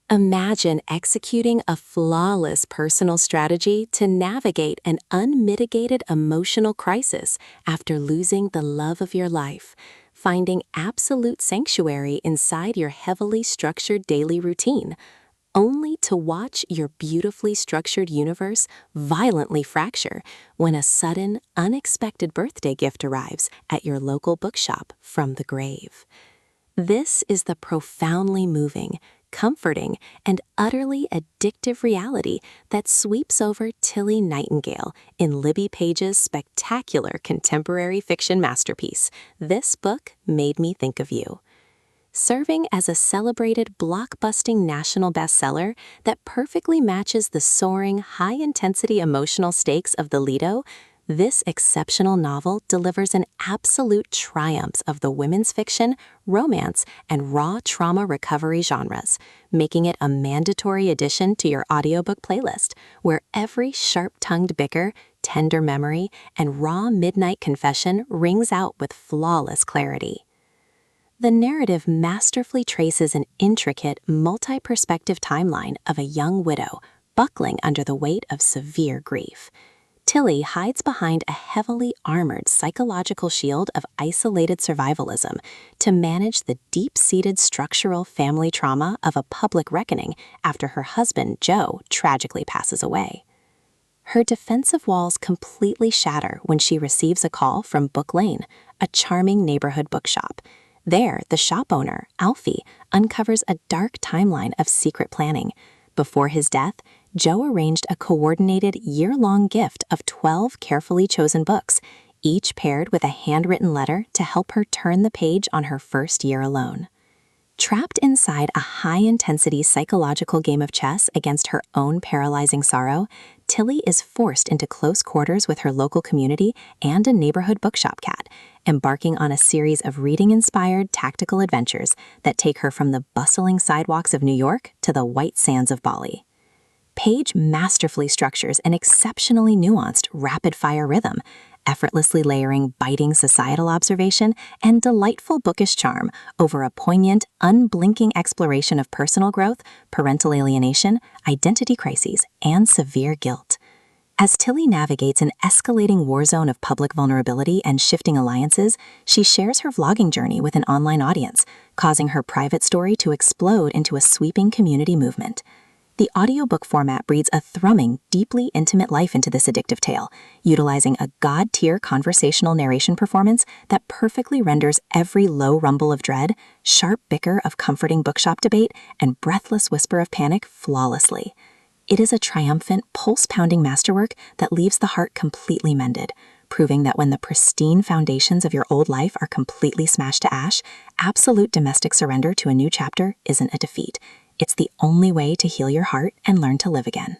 Imagine executing a flawless personal strategy to navigate an unmitigated emotional crisis after losing the love of your life, finding absolute sanctuary inside your heavily structured daily routine, only to watch your beautifully structured universe violently fracture when a sudden, unexpected birthday gift arrives at your local bookshop from the grave. This is the profoundly moving, comforting, and utterly addictive reality that sweeps over Tilly Nightingale in Libby Page's spectacular contemporary fiction masterpiece, This Book Made Me Think of You. Serving as a celebrated blockbusting national bestseller that perfectly matches the soaring, high-intensity emotional stakes of the Lido, this exceptional novel delivers an absolute triumph of the women's fiction, romance, and raw trauma recovery genres, making it a mandatory addition to your audiobook playlist, where every sharp-tongued bicker, tender memory, and raw midnight confession rings out with flawless clarity. The narrative masterfully traces an intricate, multi-perspective timeline of a young widow buckling under the weight of severe grief. Tilly hides behind a heavily armored psychological shield of isolated survivalism to manage the deep-seated structural family trauma of a public reckoning after her husband, Joe, tragically passes away. Her defensive walls completely shatter when she receives a call from Book Lane, a charming neighborhood bookshop. There, the shop owner, Alfie, uncovers a dark timeline of secret planning. Before his death, Joe arranged a coordinated year-long gift of 12 carefully chosen books, each paired with a handwritten letter to help her turn the page on her first year alone. Trapped inside a high-intensity psychological game of chess against her own paralyzing sorrow, Tilly is forced into close quarters with her local community and a neighborhood bookshop cat, embarking on a series of reading-inspired tactical adventures that take her from the bustling sidewalks of New York to the white sands of Bali. Page masterfully structures an exceptionally nuanced, rapid-fire rhythm, effortlessly layering biting societal observation and delightful bookish charm over a poignant, unblinking exploration of personal growth, parental alienation, identity crises, and severe guilt. As Tilly navigates an escalating war zone of public vulnerability and shifting alliances, she shares her vlogging journey with an online audience, causing her private story to explode into a sweeping community movement. The audiobook format breathes a thrumming, deeply intimate life into this addictive tale, utilizing a god-tier conversational narration performance that perfectly renders every low rumble of dread, sharp bicker of comforting bookshop debate, and breathless whisper of panic flawlessly. It is a triumphant, pulse-pounding masterwork that leaves the heart completely mended, proving that when the pristine foundations of your old life are completely smashed to ash, absolute domestic surrender to a new chapter isn't a defeat. It's the only way to heal your heart and learn to live again.